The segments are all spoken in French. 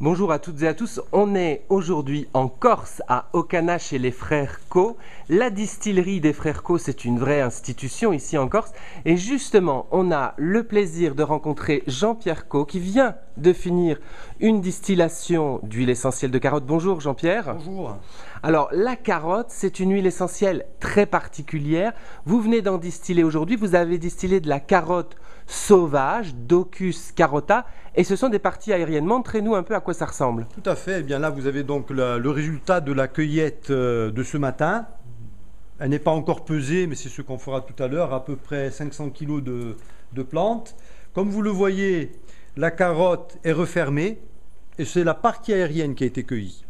Bonjour à toutes et à tous, on est aujourd'hui en Corse, à Ocana, chez les Frères Co. La distillerie des Frères Co, c'est une vraie institution ici en Corse. Et justement, on a le plaisir de rencontrer Jean-Pierre Co, qui vient de finir une distillation d'huile essentielle de carotte. Bonjour Jean-Pierre. Bonjour. Alors, la carotte, c'est une huile essentielle très particulière. Vous venez d'en distiller aujourd'hui, vous avez distillé de la carotte sauvage, Docus carota, et ce sont des parties aériennes. Montrez-nous un peu à quoi ça ressemble. Tout à fait. Eh bien là, vous avez donc le résultat de la cueillette de ce matin. Elle n'est pas encore pesée, mais c'est ce qu'on fera tout à l'heure, à peu près 500 kg de plantes. Comme vous le voyez, la carotte est refermée, et c'est la partie aérienne qui a été cueillie.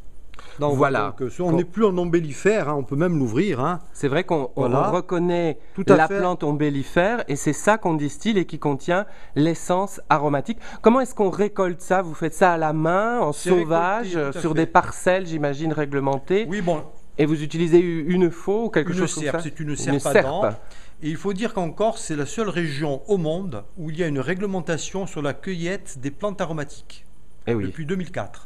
Donc, voilà. On n'est plus en ombellifère, hein, on peut même l'ouvrir. Hein. C'est vrai qu'on Voilà. reconnaît Tout à la fait. plante ombellifère et c'est ça qu'on distille et qui contient l'essence aromatique. Comment est-ce qu'on récolte ça? Vous faites ça à la main, en C'est sauvage, récolté, tout à sur fait. des parcelles, j'imagine, réglementées. Oui, bon, Et vous utilisez une faux ou quelque une chose comme serpe, ça? c'est une serpe à dents. Et il faut dire qu'en Corse, c'est la seule région au monde où il y a une réglementation sur la cueillette des plantes aromatiques. Eh oui. Depuis 2004.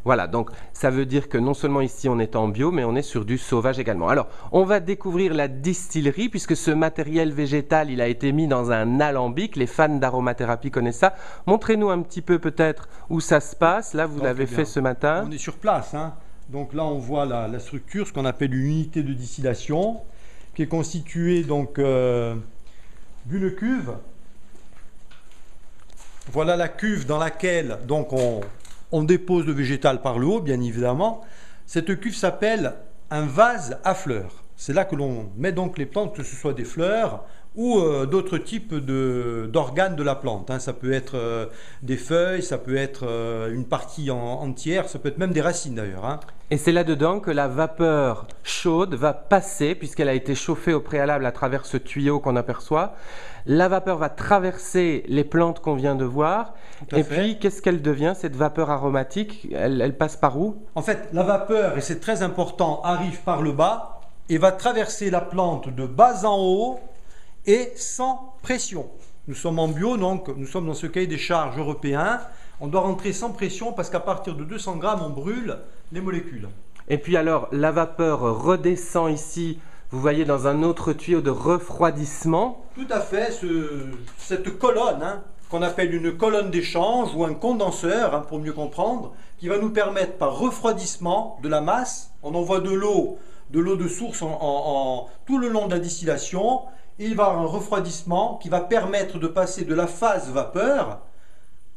Voilà, donc ça veut dire que non seulement ici on est en bio, mais on est sur du sauvage également. Alors, on va découvrir la distillerie, puisque ce matériel végétal, il a été mis dans un alambic. Les fans d'aromathérapie connaissent ça. Montrez-nous un petit peu peut-être où ça se passe. Là, vous Donc, l'avez eh bien, fait ce matin. On est sur place. Hein. Donc là, on voit la structure, ce qu'on appelle une unité de distillation, qui est constituée donc d'une cuve. Voilà la cuve dans laquelle donc on dépose le végétal par le haut, bien évidemment. Cette cuve s'appelle un vase à fleurs. C'est là que l'on met donc les plantes, que ce soit des fleurs ou d'autres types d'organes de la plante. Hein. Ça peut être des feuilles, ça peut être une partie entière, ça peut être même des racines d'ailleurs. Hein. Et c'est là-dedans que la vapeur chaude va passer, puisqu'elle a été chauffée au préalable à travers ce tuyau qu'on aperçoit. La vapeur va traverser les plantes qu'on vient de voir. Tout à Et fait. puis, qu'est-ce qu'elle devient, cette vapeur aromatique? Elle passe par où? En fait, la vapeur, et c'est très important, arrive par le bas et va traverser la plante de bas en haut et sans pression. Nous sommes en bio, donc nous sommes dans ce cahier des charges européen. On doit rentrer sans pression parce qu'à partir de 200 grammes, on brûle les molécules. Et puis alors, la vapeur redescend ici, vous voyez, dans un autre tuyau de refroidissement. Tout à fait, cette colonne, hein, qu'on appelle une colonne d'échange ou un condenseur, hein, pour mieux comprendre, qui va nous permettre par refroidissement de la masse, on envoie de l'eau de source tout le long de la distillation, et il va y avoir un refroidissement qui va permettre de passer de la phase vapeur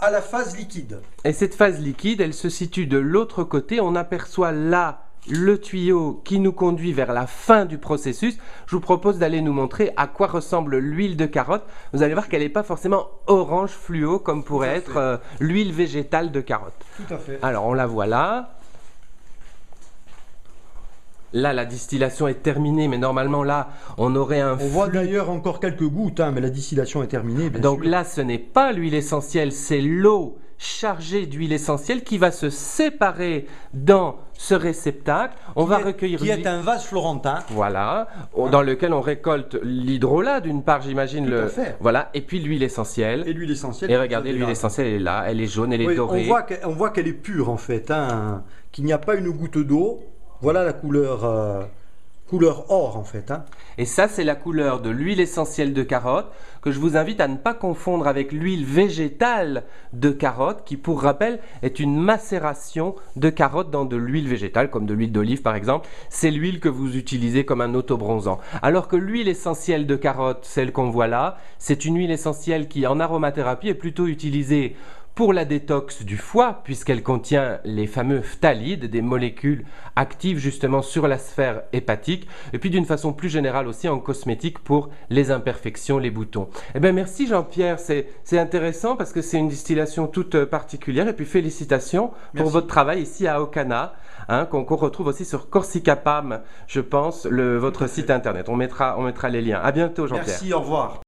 à la phase liquide. Et cette phase liquide, elle se situe de l'autre côté. On aperçoit là le tuyau qui nous conduit vers la fin du processus. Je vous propose d'aller nous montrer à quoi ressemble l'huile de carotte. Vous allez voir qu'elle n'est pas forcément orange fluo comme pourrait être l'huile végétale de carotte. Tout à fait. Alors on la voit là. Là, la distillation est terminée, mais normalement là, on aurait un On voit flux. d'ailleurs encore quelques gouttes, hein, mais la distillation est terminée. Bien Donc sûr. là, ce n'est pas l'huile essentielle, c'est l'eau chargée d'huile essentielle qui va se séparer dans ce réceptacle. On va recueillir qui est un vase florentin. voilà, dans lequel on récolte l'hydrolat d'une part, j'imagine. Tout à fait. Voilà, et puis l'huile essentielle. Et l'huile essentielle. Et regardez, l'huile essentielle, elle est là, elle est jaune, elle est Oui, dorée. on voit qu'elle est pure en fait, hein, qu'il n'y a pas une goutte d'eau. Voilà la couleur or en fait. Hein. Et ça, c'est la couleur de l'huile essentielle de carotte que je vous invite à ne pas confondre avec l'huile végétale de carotte qui, pour rappel, est une macération de carotte dans de l'huile végétale, comme de l'huile d'olive par exemple. C'est l'huile que vous utilisez comme un autobronzant. Alors que l'huile essentielle de carotte, celle qu'on voit là, c'est une huile essentielle qui, en aromathérapie, est plutôt utilisée pour la détox du foie, puisqu'elle contient les fameux phtalides, des molécules actives justement sur la sphère hépatique, et puis d'une façon plus générale aussi en cosmétique pour les imperfections, les boutons. Eh bien merci Jean-Pierre, c'est intéressant parce que c'est une distillation toute particulière, et puis félicitations pour Merci. votre travail ici à Ocana, hein, qu'on retrouve aussi sur Corsica Pam, je pense, votre site internet. On mettra les liens. À bientôt Jean-Pierre. Merci, au revoir.